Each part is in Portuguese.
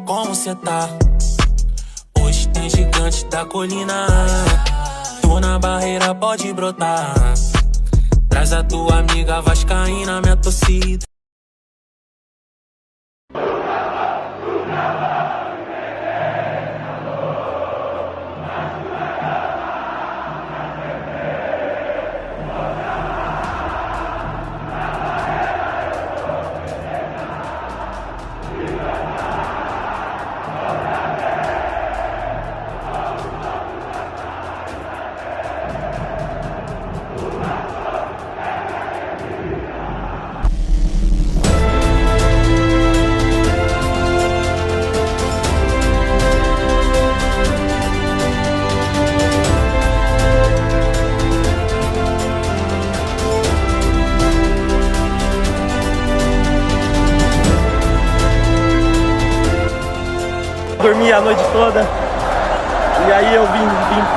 como cê tá? Hoje tem gigante da colina. Tô na barreira, pode brotar. Traz a tua amiga vascaína, minha torcida. Dormi a noite toda e aí eu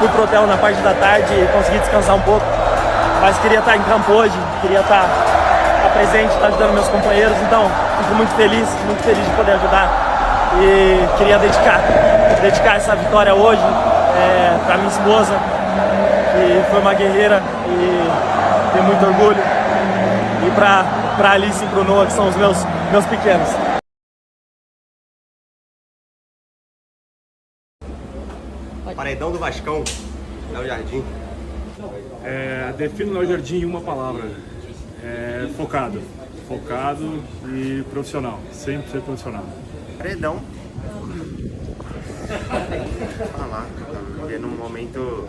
fui pro hotel na parte da tarde e consegui descansar um pouco, mas queria estar em campo hoje, queria estar presente, estar ajudando meus companheiros, então fico muito feliz de poder ajudar e queria dedicar essa vitória hoje para minha esposa, que foi uma guerreira e tenho muito orgulho, e para Alice e pro Noah, que são os meus pequenos. Paredão do Vascão, Léo Jardim. Defino o Léo Jardim em uma palavra. Focado. Focado e profissional. Sempre ser profissional. Paredão. Falar, tá vivendo um momento,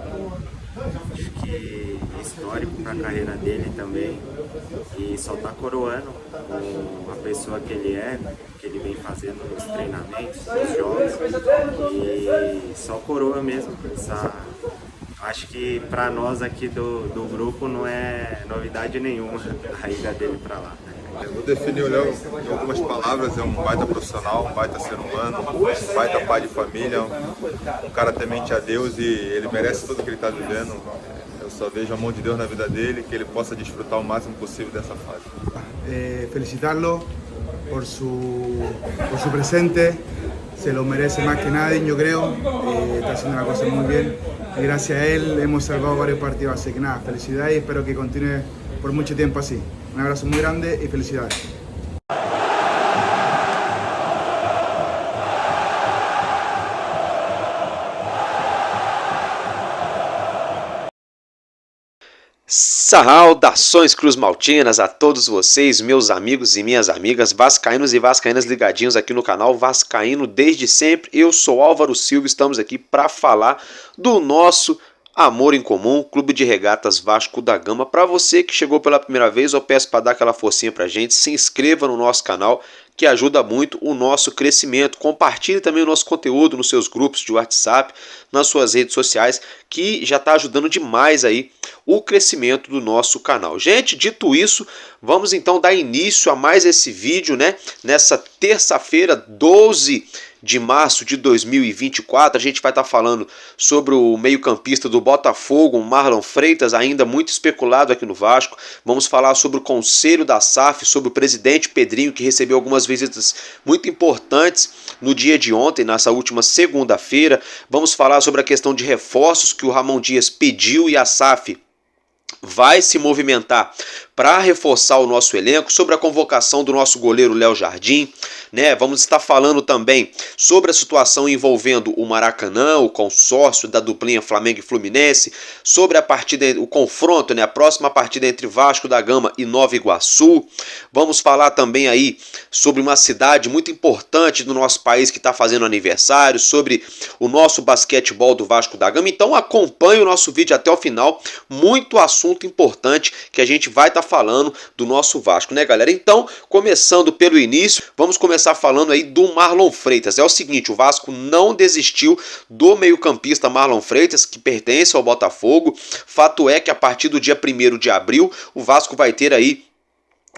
acho que histórico para a carreira dele também. E só tá coroando com a pessoa que ele vem fazendo nos treinamentos, nos jogos. E só coroa mesmo. Acho que para nós aqui do grupo não é novidade nenhuma a ida dele para lá. Eu vou definir o Léo em algumas palavras: é um baita profissional, um baita ser humano, um baita pai de família, um cara temente a Deus, e ele merece tudo que ele está vivendo. Eu só vejo a mão de Deus na vida dele, que ele possa desfrutar o máximo possível dessa fase. Felicitarlo por su presente, se lo merece más que nadie, yo creo, está haciendo la cosa muy bien y gracias a él hemos salvado varios partidos, así que nada, felicidades y espero que continúe por mucho tiempo así. Un abrazo muy grande y felicidades. Saudações cruzmaltinas a todos vocês, meus amigos e minhas amigas, vascaínos e vascaínas ligadinhos aqui no canal Vascaíno desde sempre. Eu sou Álvaro Silva, estamos aqui para falar do nosso amor em comum, Clube de Regatas Vasco da Gama. Para você que chegou pela primeira vez, eu peço para dar aquela forcinha pra gente, se inscreva no nosso canal, que ajuda muito o nosso crescimento. Compartilhe também o nosso conteúdo nos seus grupos de WhatsApp, nas suas redes sociais, que já está ajudando demais aí o crescimento do nosso canal. Gente, dito isso, vamos então dar início a mais esse vídeo, né? Nessa terça-feira, 12 de março de 2024, a gente vai estar falando sobre o meio-campista do Botafogo, o Marlon Freitas, ainda muito especulado aqui no Vasco. Vamos falar sobre o conselho da SAF, sobre o presidente Pedrinho, que recebeu algumas visitas muito importantes no dia de ontem, nessa última segunda-feira. Vamos falar sobre a questão de reforços que o Ramon Dias pediu e a SAF vai se movimentar para reforçar o nosso elenco, sobre a convocação do nosso goleiro Léo Jardim, né? Vamos estar falando também sobre a situação envolvendo o Maracanã, o consórcio da duplinha Flamengo e Fluminense, sobre a partida, o confronto, né? A próxima partida entre Vasco da Gama e Nova Iguaçu. Vamos falar também aí sobre uma cidade muito importante do nosso país que está fazendo aniversário, sobre o nosso basquetebol do Vasco da Gama. Então acompanhe o nosso vídeo até o final, muito assunto importante que a gente vai estar falando do nosso Vasco, né, galera? Então, começando pelo início, vamos começar falando aí do Marlon Freitas. É o seguinte, o Vasco não desistiu do meio-campista Marlon Freitas, que pertence ao Botafogo. Fato é que a partir do dia 1º de abril, o Vasco vai ter aí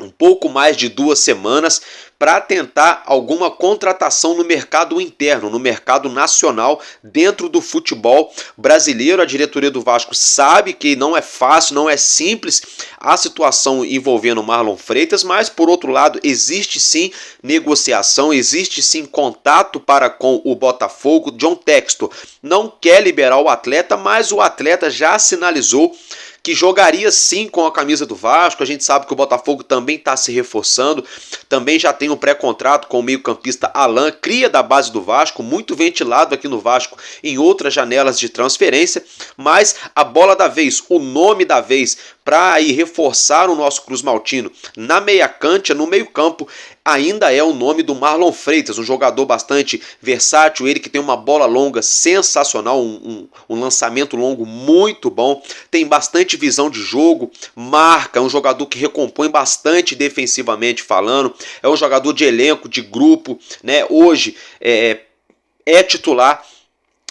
um pouco mais de 2 semanas para tentar alguma contratação no mercado interno, no mercado nacional, dentro do futebol brasileiro. A diretoria do Vasco sabe que não é fácil, não é simples a situação envolvendo Marlon Freitas, mas por outro lado existe sim negociação, existe sim contato para com o Botafogo. John Textor não quer liberar o atleta, mas o atleta já sinalizou que jogaria sim com a camisa do Vasco. A gente sabe que o Botafogo também está se reforçando, também já tem um pré-contrato com o meio-campista Alan, cria da base do Vasco, muito ventilado aqui no Vasco em outras janelas de transferência, mas a bola da vez, o nome da vez para aí reforçar o nosso Cruz Maltino na meia cancha, no meio campo, ainda é o nome do Marlon Freitas, um jogador bastante versátil, ele que tem uma bola longa sensacional, um lançamento longo muito bom, tem bastante visão de jogo, marca, é um jogador que recompõe bastante defensivamente falando, é um jogador de elenco, de grupo, né? Hoje é titular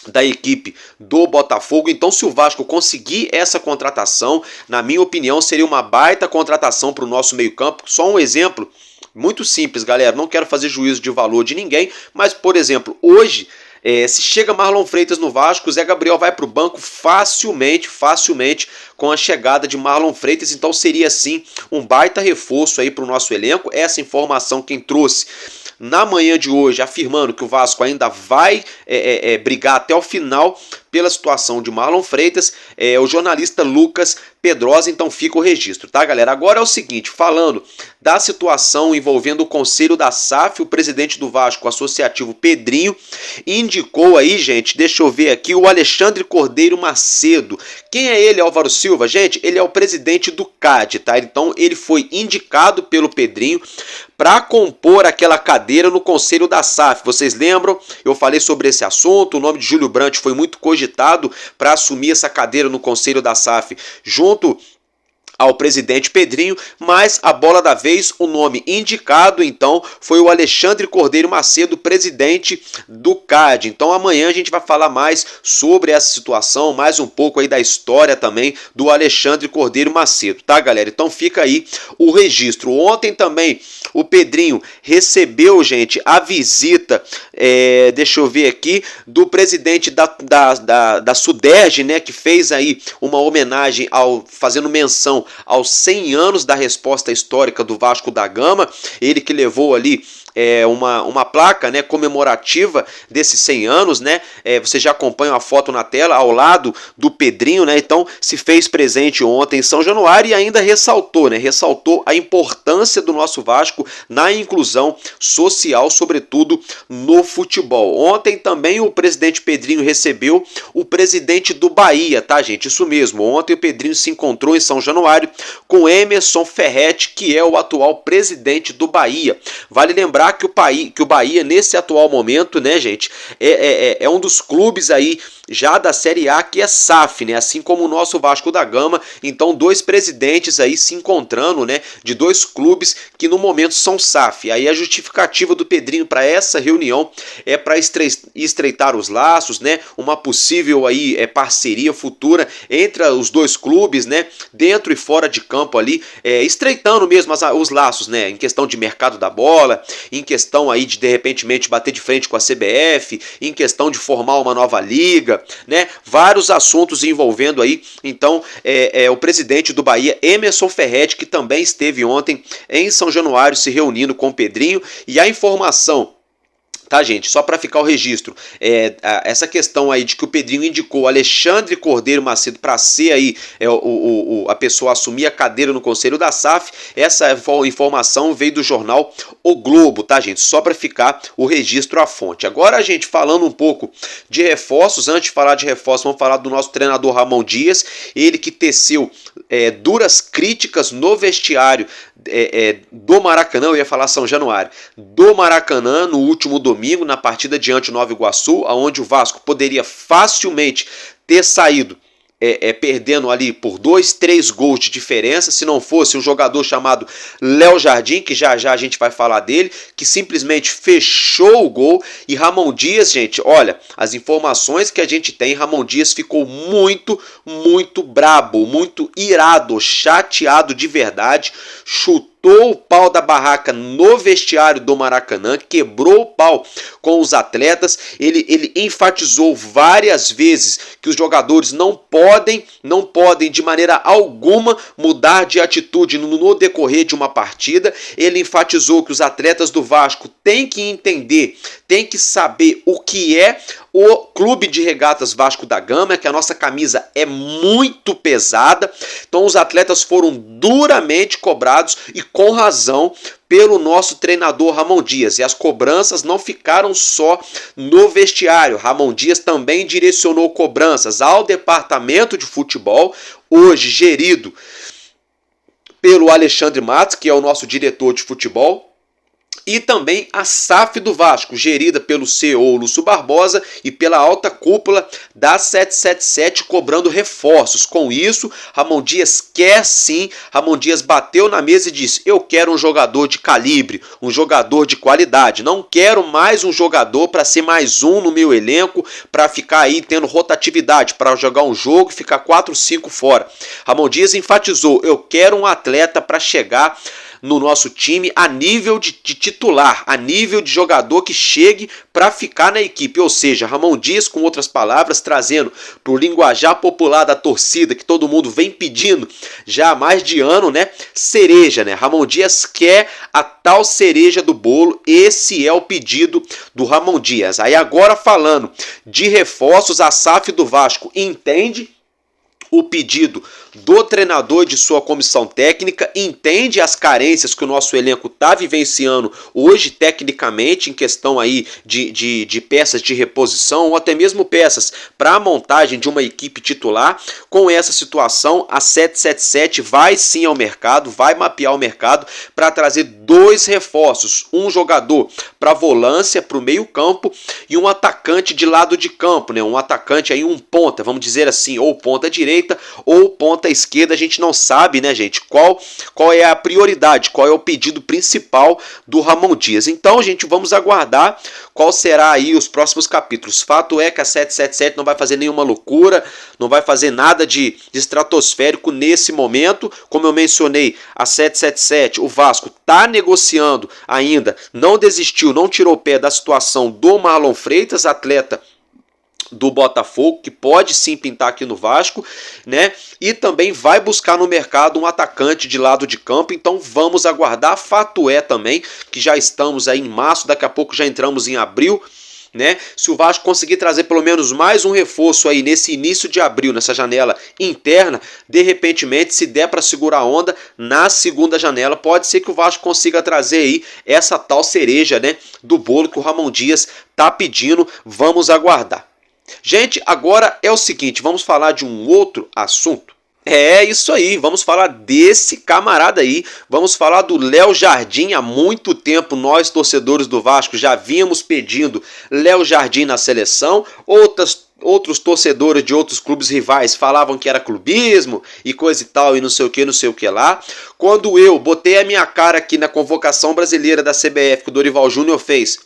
da equipe do Botafogo. Então, se o Vasco conseguir essa contratação, na minha opinião, seria uma baita contratação para o nosso meio-campo. Só um exemplo muito simples, galera, não quero fazer juízo de valor de ninguém, mas, por exemplo, hoje, se chega Marlon Freitas no Vasco, o Zé Gabriel vai para o banco facilmente com a chegada de Marlon Freitas, então seria sim um baita reforço aí para o nosso elenco. Essa informação quem trouxe na manhã de hoje, afirmando que o Vasco ainda vai brigar até o final pela situação de Marlon Freitas, o jornalista Lucas Pedrosa. Então fica o registro, tá, galera? Agora é o seguinte, falando da situação envolvendo o Conselho da SAF, o presidente do Vasco, associativo Pedrinho, indicou aí, gente, deixa eu ver aqui, o Alexandre Cordeiro Macedo. Quem é ele, Álvaro Silva? Gente, ele é o presidente do CAD, tá? Então ele foi indicado pelo Pedrinho para compor aquela cadeira no Conselho da SAF. Vocês lembram? Eu falei sobre esse assunto, o nome de Júlio Brandt foi muito cogitado para assumir essa cadeira no Conselho da SAF junto ao presidente Pedrinho, mas a bola da vez, o nome indicado então foi o Alexandre Cordeiro Macedo, presidente do CAD. Então amanhã a gente vai falar mais sobre essa situação, mais um pouco aí da história também do Alexandre Cordeiro Macedo, tá, galera? Então fica aí o registro. Ontem também o Pedrinho recebeu, gente, a visita, deixa eu ver aqui, do presidente da Suderj, né, que fez aí uma homenagem fazendo menção aos 100 anos da resposta histórica do Vasco da Gama, ele que levou ali uma placa, né, comemorativa desses 100 anos, né? Você já acompanha a foto na tela ao lado do Pedrinho, né? Então se fez presente ontem em São Januário e ainda ressaltou, né? Ressaltou a importância do nosso Vasco na inclusão social, sobretudo no futebol. Ontem também o presidente Pedrinho recebeu o presidente do Bahia, tá, gente? Isso mesmo. Ontem o Pedrinho se encontrou em São Januário com Emerson Ferretti, que é o atual presidente do Bahia. Vale lembrar que o Bahia, nesse atual momento, né, gente, é um dos clubes aí já da Série A que é SAF, né, assim como o nosso Vasco da Gama. Então, dois presidentes aí se encontrando, né, de dois clubes que no momento são SAF. Aí a justificativa do Pedrinho para essa reunião é para estreitar os laços, né, uma possível aí parceria futura entre os dois clubes, né, dentro e fora de campo ali, estreitando mesmo os laços, né, em questão de mercado da bola, em questão aí de repentemente bater de frente com a CBF, em questão de formar uma nova liga, né? Vários assuntos envolvendo aí, então, o presidente do Bahia, Emerson Ferretti, que também esteve ontem em São Januário se reunindo com o Pedrinho, e a informação, tá, gente? Só para ficar o registro, essa questão aí de que o Pedrinho indicou Alexandre Cordeiro Macedo para ser aí a pessoa assumir a cadeira no Conselho da SAF, essa informação veio do jornal O Globo, tá, gente? Só para ficar o registro à fonte. Agora, a gente falando um pouco de reforços, antes de falar de reforços, vamos falar do nosso treinador Ramon Dias, ele que teceu duras críticas no vestiário do Maracanã, eu ia falar São Januário, do Maracanã no último domingo, na partida diante do Nova Iguaçu, onde o Vasco poderia facilmente ter saído perdendo ali por 2, 3 gols de diferença, se não fosse um jogador chamado Léo Jardim, que já a gente vai falar dele, que simplesmente fechou o gol. E Ramon Dias, gente, olha, as informações que a gente tem, Ramon Dias ficou muito brabo, muito irado, chateado de verdade, chutou montou o pau da barraca no vestiário do Maracanã, quebrou o pau com os atletas, ele enfatizou várias vezes que os jogadores não podem de maneira alguma mudar de atitude no decorrer de uma partida. Ele enfatizou que os atletas do Vasco têm que entender, têm que saber o que é o Clube de Regatas Vasco da Gama, que a nossa camisa é muito pesada. Então os atletas foram duramente cobrados e com razão pelo nosso treinador Ramon Dias. E as cobranças não ficaram só no vestiário. Ramon Dias também direcionou cobranças ao departamento de futebol, hoje gerido pelo Alexandre Matos, que é o nosso diretor de futebol, e também a SAF do Vasco, gerida pelo CEO Lúcio Barbosa e pela alta cúpula da 777, cobrando reforços. Com isso, Ramon Dias quer sim, Ramon Dias bateu na mesa e disse: eu quero um jogador de calibre, um jogador de qualidade, não quero mais um jogador para ser mais um no meu elenco, para ficar aí tendo rotatividade, para jogar um jogo e ficar 4, 5 fora. Ramon Dias enfatizou: eu quero um atleta para chegar no nosso time a nível de titular, a nível de jogador que chegue para ficar na equipe. Ou seja, Ramon Dias, com outras palavras, trazendo para o linguajar popular da torcida, que todo mundo vem pedindo já há mais de ano, né? Cereja, né? Ramon Dias quer a tal cereja do bolo. Esse é o pedido do Ramon Dias. Aí agora, falando de reforços, a SAF do Vasco entende o pedido do treinador e de sua comissão técnica, entende as carências que o nosso elenco está vivenciando hoje tecnicamente, em questão aí de peças de reposição ou até mesmo peças para a montagem de uma equipe titular. Com essa situação, a 777 vai sim ao mercado, vai mapear o mercado para trazer 2 reforços, um jogador para volância, para o meio campo, e um atacante de lado de campo, né? Um atacante aí, um ponta, vamos dizer assim, ou ponta direita ou ponta esquerda. A gente não sabe, né, gente, qual é a prioridade, qual é o pedido principal do Ramon Dias. Então, gente, vamos aguardar qual será aí os próximos capítulos. Fato é que a 777 não vai fazer nenhuma loucura, não vai fazer nada de estratosférico nesse momento. Como eu mencionei, a 777, o Vasco está negociando ainda, não desistiu, não tirou o pé da situação do Marlon Freitas, atleta do Botafogo, que pode sim pintar aqui no Vasco, né? E também vai buscar no mercado um atacante de lado de campo. Então vamos aguardar. Fato é também que já estamos aí em março, daqui a pouco já entramos em abril, né? Se o Vasco conseguir trazer pelo menos mais um reforço aí nesse início de abril, nessa janela interna, de repentemente, se der para segurar a onda na segunda janela, pode ser que o Vasco consiga trazer aí essa tal cereja, né, do bolo que o Ramon Dias tá pedindo. Vamos aguardar. Gente, agora é o seguinte, vamos falar de um outro assunto. É isso aí, vamos falar desse camarada aí, vamos falar do Léo Jardim. Há muito tempo nós, torcedores do Vasco, já vínhamos pedindo Léo Jardim na seleção. Outros torcedores de outros clubes rivais falavam que era clubismo e coisa e tal, e não sei o que lá. Quando eu botei a minha cara aqui na convocação brasileira da CBF, que o Dorival Júnior fez,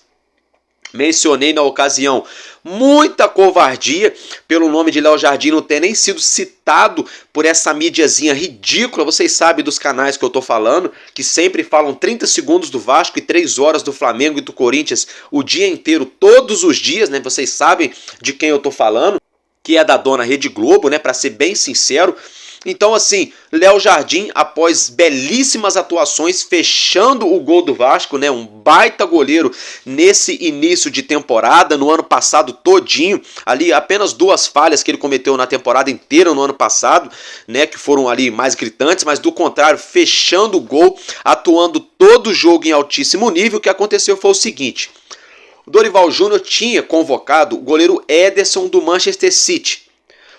mencionei na ocasião muita covardia pelo nome de Léo Jardim não ter nem sido citado por essa mídiazinha ridícula. Vocês sabem dos canais que eu tô falando, que sempre falam 30 segundos do Vasco e 3 horas do Flamengo e do Corinthians o dia inteiro, todos os dias, né? Vocês sabem de quem eu tô falando, que é da dona Rede Globo, né? Para ser bem sincero. Então, assim, Léo Jardim, após belíssimas atuações, fechando o gol do Vasco, né? Um baita goleiro nesse início de temporada, no ano passado todinho, ali apenas 2 falhas que ele cometeu na temporada inteira no ano passado, né? Que foram ali mais gritantes, mas do contrário, fechando o gol, atuando todo o jogo em altíssimo nível. O que aconteceu foi o seguinte: o Dorival Júnior tinha convocado o goleiro Ederson do Manchester City.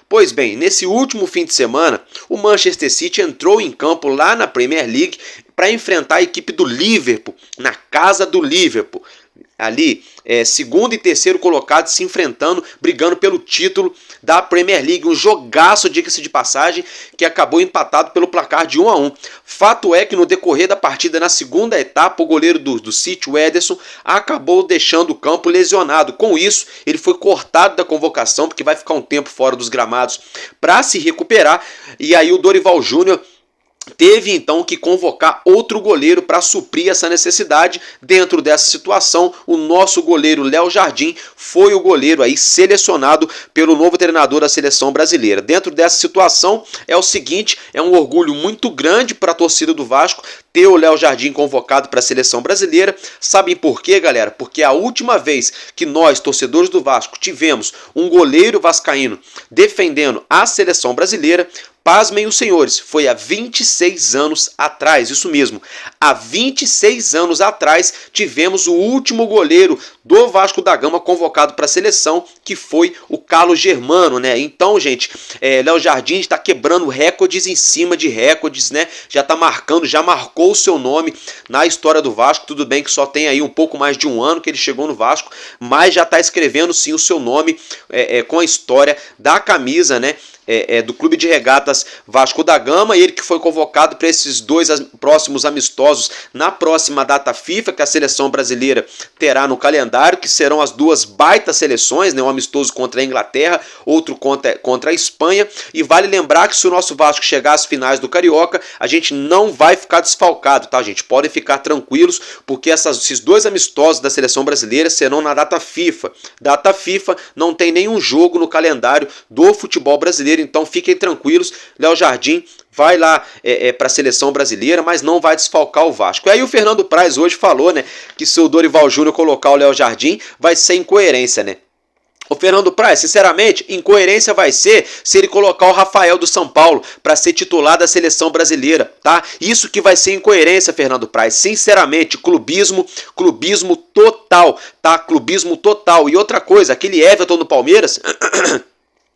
Pois bem, nesse último fim de semana, o Manchester City entrou em campo lá na Premier League para enfrentar a equipe do Liverpool, na casa do Liverpool. Ali, segundo e terceiro colocados se enfrentando, brigando pelo título da Premier League. Um jogaço, diga-se de passagem, que acabou empatado pelo placar de 1-1. Fato é que no decorrer da partida, na segunda etapa, o goleiro do City, o Ederson, acabou deixando o campo lesionado. Com isso, ele foi cortado da convocação, porque vai ficar um tempo fora dos gramados para se recuperar. E aí o Dorival Júnior teve então que convocar outro goleiro para suprir essa necessidade. Dentro dessa situação, o nosso goleiro Léo Jardim foi o goleiro aí selecionado pelo novo treinador da seleção brasileira. Dentro dessa situação é o seguinte, é um orgulho muito grande para a torcida do Vasco ter o Léo Jardim convocado para a seleção brasileira. Sabem por quê, galera? Porque a última vez que nós, torcedores do Vasco, tivemos um goleiro vascaíno defendendo a seleção brasileira, pasmem os senhores, foi há 26 anos atrás, isso mesmo, há 26 anos atrás tivemos o último goleiro do Vasco da Gama convocado para a seleção, que foi o Carlos Germano, né? Então, gente, Léo Jardim está quebrando recordes em cima de recordes, né? Já está marcando, já marcou o seu nome na história do Vasco. Tudo bem que só tem aí um pouco mais de um ano que ele chegou no Vasco, mas já está escrevendo sim o seu nome com a história da camisa, né? Do Clube de Regatas Vasco da Gama, ele que foi convocado para esses dois próximos amistosos na próxima data FIFA que a seleção brasileira terá no calendário, que serão as duas baitas seleções, né? Um amistoso contra a Inglaterra, outro contra a Espanha. E vale lembrar que se o nosso Vasco chegar às finais do Carioca, a gente não vai ficar desfalcado, tá, gente? Podem ficar tranquilos, porque esses dois amistosos da seleção brasileira serão na data FIFA. Data FIFA não tem nenhum jogo no calendário do futebol brasileiro, então fiquem tranquilos, Léo Jardim vai lá para a seleção brasileira, mas não vai desfalcar o Vasco. E aí o Fernando Praz hoje falou, né, que se o Dorival Júnior colocar o Léo Jardim, vai ser incoerência, né? O Fernando Praz, sinceramente, incoerência vai ser se ele colocar o Rafael do São Paulo para ser titular da seleção brasileira, tá? Isso que vai ser incoerência, Fernando Praz. Sinceramente, clubismo total, tá? Clubismo total. E outra coisa, aquele Everton do Palmeiras...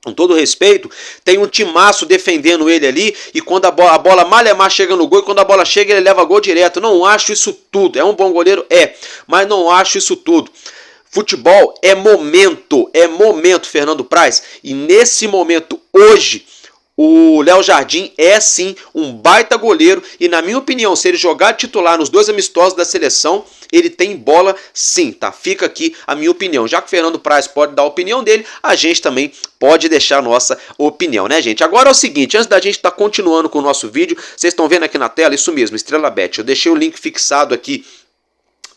Com todo respeito, tem um timaço defendendo ele ali, e quando a bola malha chega no gol, e quando a bola chega ele leva gol direto. Não acho isso tudo. É um bom goleiro? É, mas não acho isso tudo. Futebol é momento, Fernando Praz, e nesse momento, hoje, o Léo Jardim é sim um baita goleiro, e na minha opinião, se ele jogar titular nos dois amistosos da seleção, ele tem bola sim, tá? Fica aqui a minha opinião. Já que o Fernando Praz pode dar a opinião dele, a gente também pode deixar a nossa opinião, né, gente? Agora é o seguinte, antes da gente estar continuando com o nosso vídeo, vocês estão vendo aqui na tela, isso mesmo, Estrela Bet. Eu deixei o link fixado aqui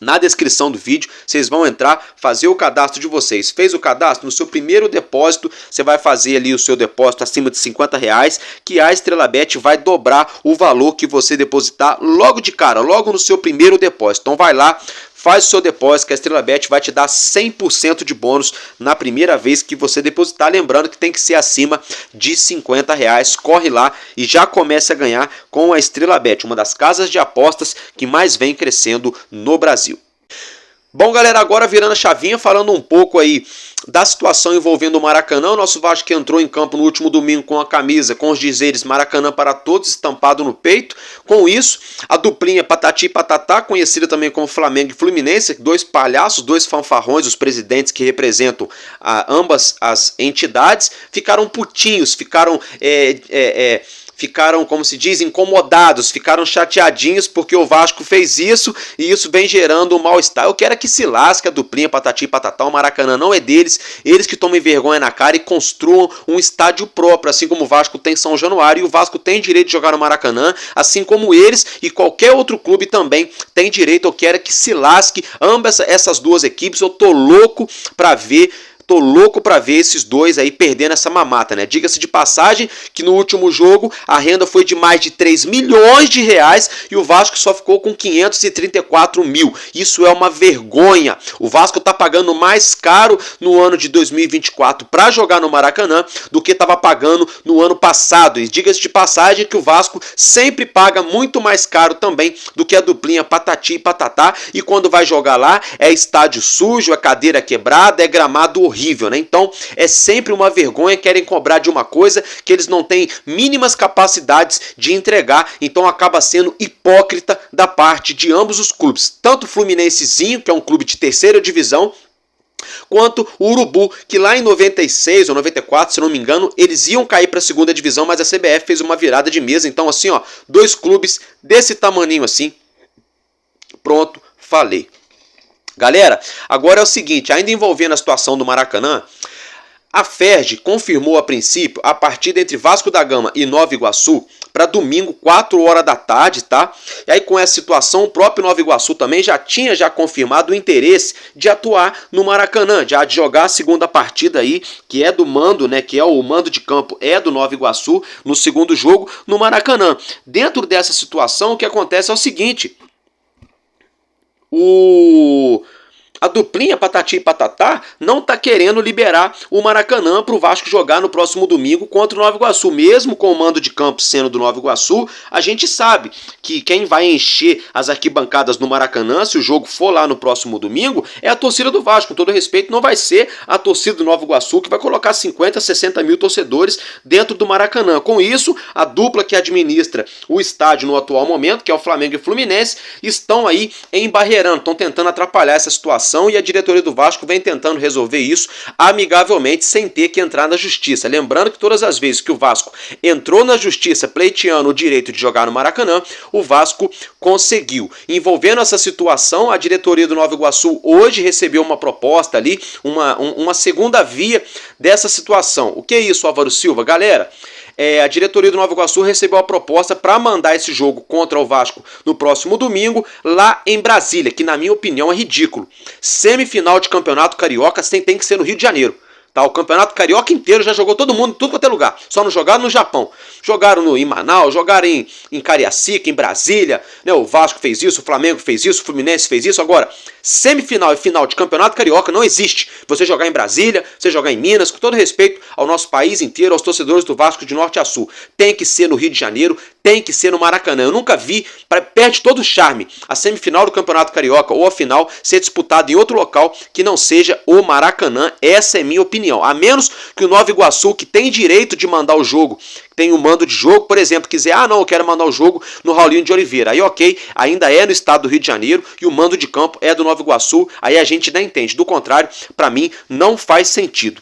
na descrição do vídeo, vocês vão entrar, fazer o cadastro de vocês. Fez o cadastro, no seu primeiro depósito, você vai fazer ali o seu depósito acima de R$50, que a Estrela Bet vai dobrar o valor que você depositar logo de cara, logo no seu primeiro depósito. Então vai lá, faz o seu depósito, que a Estrela Bet vai te dar 100% de bônus na primeira vez que você depositar. Lembrando que tem que ser acima de R$50. Corre lá e já comece a ganhar com a Estrela Bet, uma das casas de apostas que mais vem crescendo no Brasil. Bom, galera, agora virando a chavinha, falando um pouco aí da situação envolvendo o Maracanã. O nosso Vasco entrou em campo no último domingo com a camisa, com os dizeres Maracanã para todos, estampado no peito. Com isso, a duplinha Patati e Patatá, conhecida também como Flamengo e Fluminense, dois palhaços, dois fanfarrões, os presidentes que representam ambas as entidades, ficaram putinhos, ficaram como se diz, incomodados, ficaram chateadinhos porque o Vasco fez isso, e isso vem gerando um mal-estar. Eu quero que se lasque a duplinha Patati e Patatá, o Maracanã não é deles, eles que tomem vergonha na cara e construam um estádio próprio, assim como o Vasco tem São Januário, e o Vasco tem direito de jogar no Maracanã, assim como eles e qualquer outro clube também tem direito. Eu quero que se lasque ambas essas duas equipes. Eu tô louco pra ver esses dois aí perdendo essa mamata, né? Diga-se de passagem que no último jogo a renda foi de mais de 3 milhões de reais e o Vasco só ficou com 534 mil. Isso é uma vergonha. O Vasco tá pagando mais caro no ano de 2024 para jogar no Maracanã do que estava pagando no ano passado. E diga-se de passagem que o Vasco sempre paga muito mais caro também do que a duplinha Patati e Patatá. E quando vai jogar lá, é estádio sujo, é cadeira quebrada, é gramado horrível, né? Então é sempre uma vergonha, querem cobrar de uma coisa que eles não têm mínimas capacidades de entregar, então acaba sendo hipócrita da parte de ambos os clubes, tanto o Fluminensezinho, que é um clube de terceira divisão, quanto o Urubu, que lá em 96 ou 94, se não me engano, eles iam cair para a segunda divisão, mas a CBF fez uma virada de mesa. Então assim, ó, dois clubes desse tamaninho assim, pronto, falei. Galera, agora é o seguinte, ainda envolvendo a situação do Maracanã, A Ferj confirmou a princípio a partida entre Vasco da Gama e Nova Iguaçu para domingo, 4 horas da tarde, tá? E aí com essa situação, o próprio Nova Iguaçu também já tinha confirmado o interesse de atuar no Maracanã, de jogar a segunda partida aí, que é do mando, né? Que é o mando de campo é do Nova Iguaçu no segundo jogo no Maracanã. Dentro dessa situação, o que acontece é o seguinte: a duplinha Patati e Patatá não está querendo liberar o Maracanã para o Vasco jogar no próximo domingo contra o Nova Iguaçu. Mesmo com o mando de campo sendo do Nova Iguaçu, a gente sabe que quem vai encher as arquibancadas no Maracanã, se o jogo for lá no próximo domingo, é a torcida do Vasco. Com todo respeito, não vai ser a torcida do Nova Iguaçu que vai colocar 50, 60 mil torcedores dentro do Maracanã. Com isso, a dupla que administra o estádio no atual momento, que é o Flamengo e Fluminense, estão aí embarreirando, estão tentando atrapalhar essa situação, e a diretoria do Vasco vem tentando resolver isso amigavelmente, sem ter que entrar na justiça. Lembrando que todas as vezes que o Vasco entrou na justiça pleiteando o direito de jogar no Maracanã, o Vasco conseguiu. Envolvendo essa situação, a diretoria do Nova Iguaçu hoje recebeu uma proposta ali, uma segunda via dessa situação. O que é isso, Álvaro Silva? Galera, a diretoria do Nova Iguaçu recebeu a proposta para mandar esse jogo contra o Vasco no próximo domingo lá em Brasília, que na minha opinião é ridículo. Semifinal de campeonato carioca tem que ser no Rio de Janeiro. Tá, o campeonato carioca inteiro já jogou todo mundo em tudo quanto é lugar. Só não jogaram no Japão. Jogaram em Manaus, jogaram em Cariacica, em Brasília. Né, o Vasco fez isso, o Flamengo fez isso, o Fluminense fez isso. Agora, semifinal e final de campeonato carioca não existe. Você jogar em Brasília, você jogar em Minas, com todo respeito ao nosso país inteiro, aos torcedores do Vasco de norte a sul. Tem que ser no Rio de Janeiro, tem que ser no Maracanã. Eu nunca vi, perde todo o charme, a semifinal do campeonato carioca ou a final ser disputada em outro local que não seja o Maracanã. Essa é minha opinião. A menos que o Nova Iguaçu, que tem direito de mandar o jogo, tem o mando de jogo, por exemplo, quiser, não, eu quero mandar o jogo no Raulinho de Oliveira. Aí ok, ainda é no estado do Rio de Janeiro e o mando de campo é do Nova Iguaçu, aí a gente não entende. Do contrário, para mim, não faz sentido.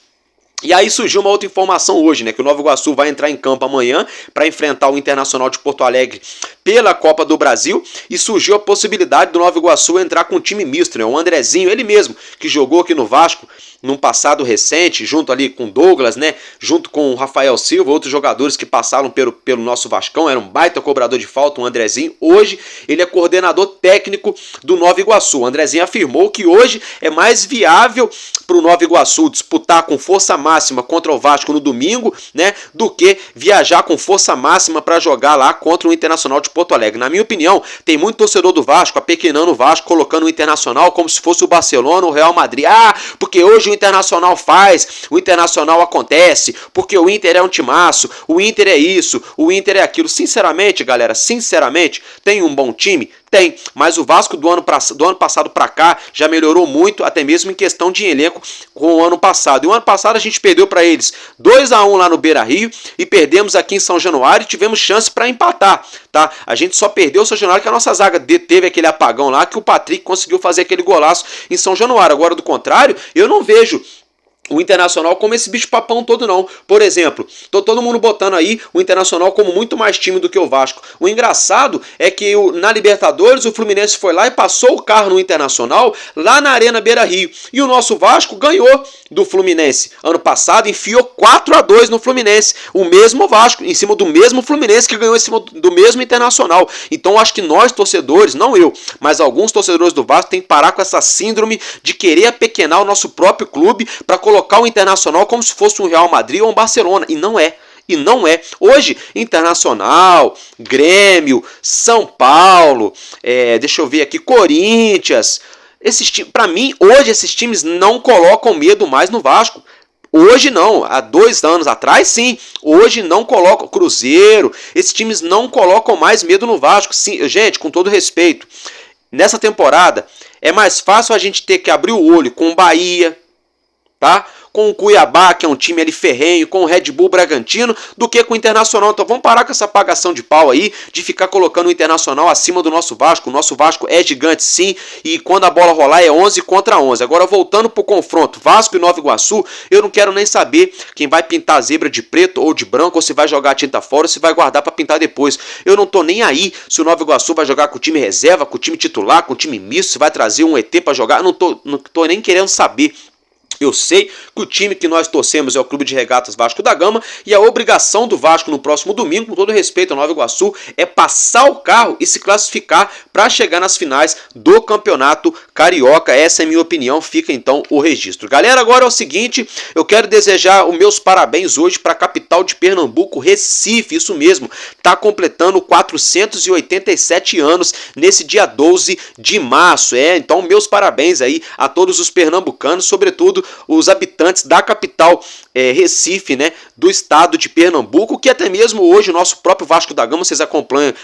E aí surgiu uma outra informação hoje, né, que o Nova Iguaçu vai entrar em campo amanhã para enfrentar o Internacional de Porto Alegre pela Copa do Brasil, e surgiu a possibilidade do Nova Iguaçu entrar com um time misto, né, o Andrezinho, ele mesmo, que jogou aqui no Vasco num passado recente, junto ali com Douglas, né, junto com o Rafael Silva, outros jogadores que passaram pelo nosso Vascão, era um baita cobrador de falta, o Andrezinho. Hoje ele é coordenador técnico do Nova Iguaçu. O Andrezinho afirmou que hoje é mais viável para o Nova Iguaçu disputar com força máxima contra o Vasco no domingo, né, do que viajar com força máxima para jogar lá contra o Internacional de Porto Alegre. Na minha opinião, tem muito torcedor do Vasco apequenando o Vasco, colocando o Internacional como se fosse o Barcelona ou o Real Madrid. Porque hoje o Internacional faz, o Internacional acontece, porque o Inter é um timaço, o Inter é isso, o Inter é aquilo. Sinceramente, galera, tem um bom time? Tem, mas o Vasco do ano passado para cá já melhorou muito, até mesmo em questão de elenco com o ano passado. E o ano passado a gente perdeu para eles 2-1 lá no Beira-Rio e perdemos aqui em São Januário e tivemos chance para empatar, tá? A gente só perdeu o São Januário que a nossa zaga teve aquele apagão lá, que o Patrick conseguiu fazer aquele golaço em São Januário. Agora, do contrário, eu não vejo o Internacional como esse bicho-papão todo, não. Por exemplo, todo mundo botando aí o Internacional como muito mais time do que o Vasco. O engraçado é que na Libertadores o Fluminense foi lá e passou o carro no Internacional lá na Arena Beira-Rio. E o nosso Vasco ganhou do Fluminense. Ano passado enfiou 4-2 no Fluminense. O mesmo Vasco, em cima do mesmo Fluminense que ganhou em cima do mesmo Internacional. Então acho que nós torcedores, não eu, mas alguns torcedores do Vasco têm que parar com essa síndrome de querer apequenar o nosso próprio clube para colocar o Internacional como se fosse um Real Madrid ou um Barcelona. E não é. E não é. Hoje, Internacional, Grêmio, São Paulo, deixa eu ver aqui, Corinthians. Para mim, hoje esses times não colocam medo mais no Vasco. Hoje não, há 2 anos atrás sim, hoje não colocam. Cruzeiro, esses times não colocam mais medo no Vasco. Sim, gente, com todo respeito, nessa temporada é mais fácil a gente ter que abrir o olho com o Bahia, tá? Com o Cuiabá, que é um time ali ferrenho, com o Red Bull Bragantino, do que com o Internacional. Então vamos parar com essa apagação de pau aí, de ficar colocando o Internacional acima do nosso Vasco. O nosso Vasco é gigante sim, e quando a bola rolar é 11 contra 11. Agora voltando pro confronto Vasco e Nova Iguaçu, eu não quero nem saber quem vai pintar a zebra de preto ou de branco, ou se vai jogar a tinta fora, ou se vai guardar para pintar depois. Eu não tô nem aí se o Nova Iguaçu vai jogar com o time reserva, com o time titular, com o time misto, se vai trazer um ET para jogar. Eu não tô nem querendo saber. Eu sei que o time que nós torcemos é o Clube de Regatas Vasco da Gama e a obrigação do Vasco no próximo domingo, com todo respeito ao Nova Iguaçu, é passar o carro e se classificar para chegar nas finais do Campeonato Carioca. Essa é a minha opinião, fica então o registro. Galera, agora é o seguinte, eu quero desejar os meus parabéns hoje para a capital de Pernambuco, Recife, isso mesmo, está completando 487 anos nesse dia 12 de março. Então meus parabéns aí a todos os pernambucanos, sobretudo os habitantes da capital Recife, né, do estado de Pernambuco, que até mesmo hoje o nosso próprio Vasco da Gama, vocês acompanham,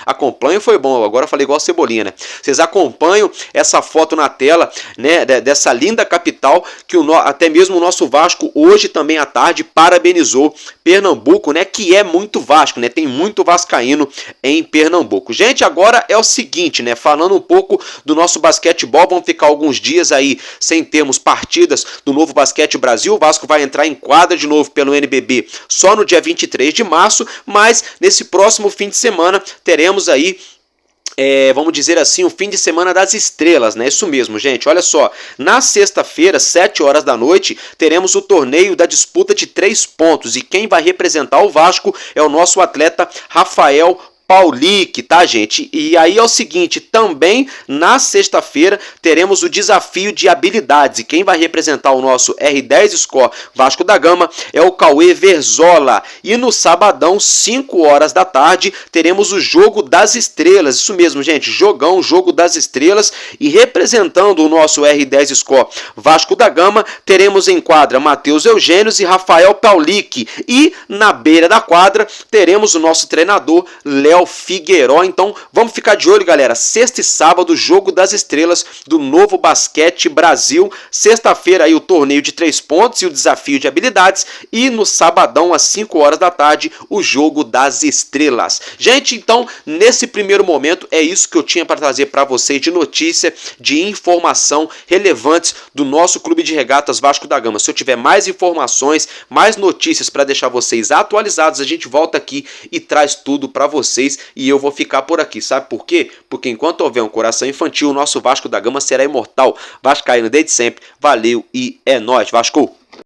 foi bom, agora eu falei igual a Cebolinha, né? Vocês acompanham essa foto na tela, né, dessa linda capital, que até mesmo o nosso Vasco hoje também à tarde parabenizou Pernambuco, né, que é muito Vasco, né? Tem muito vascaíno em Pernambuco. Gente, agora é o seguinte, né, falando um pouco do nosso basquetebol, vamos ficar alguns dias aí sem termos partidas do Novo Basquete Brasil. O Vasco vai entrar em quadra de novo pelo NBB só no dia 23 de março, mas nesse próximo fim de semana teremos aí vamos dizer assim, o fim de semana das estrelas, né? Isso mesmo, gente. Olha só, na sexta-feira, 7 horas da noite, teremos o torneio da disputa de 3 pontos. E quem vai representar o Vasco é o nosso atleta Rafael Paulic, tá, gente? E aí é o seguinte, também na sexta-feira teremos o desafio de habilidades, e quem vai representar o nosso R10 Score Vasco da Gama é o Cauê Verzola. E no sabadão, 5 horas da tarde, teremos o Jogo das Estrelas, isso mesmo, gente, Jogo das Estrelas, e representando o nosso R10 Score Vasco da Gama, teremos em quadra Matheus Eugênios e Rafael Paulic, e na beira da quadra teremos o nosso treinador Léo Figueiró. Então vamos ficar de olho, galera, sexta e sábado, Jogo das Estrelas do Novo Basquete Brasil. Sexta-feira aí o torneio de 3 pontos e o desafio de habilidades, e no sabadão às 5 horas da tarde o Jogo das Estrelas. Gente, então nesse primeiro momento é isso que eu tinha para trazer para vocês de notícia, de informação relevantes do nosso Clube de Regatas Vasco da Gama. Se eu tiver mais informações, mais notícias para deixar vocês atualizados, a gente volta aqui e traz tudo para vocês. E eu vou ficar por aqui, sabe por quê? Porque enquanto houver um coração infantil, o nosso Vasco da Gama será imortal. Vascaíno desde sempre, valeu e é nóis, Vasco!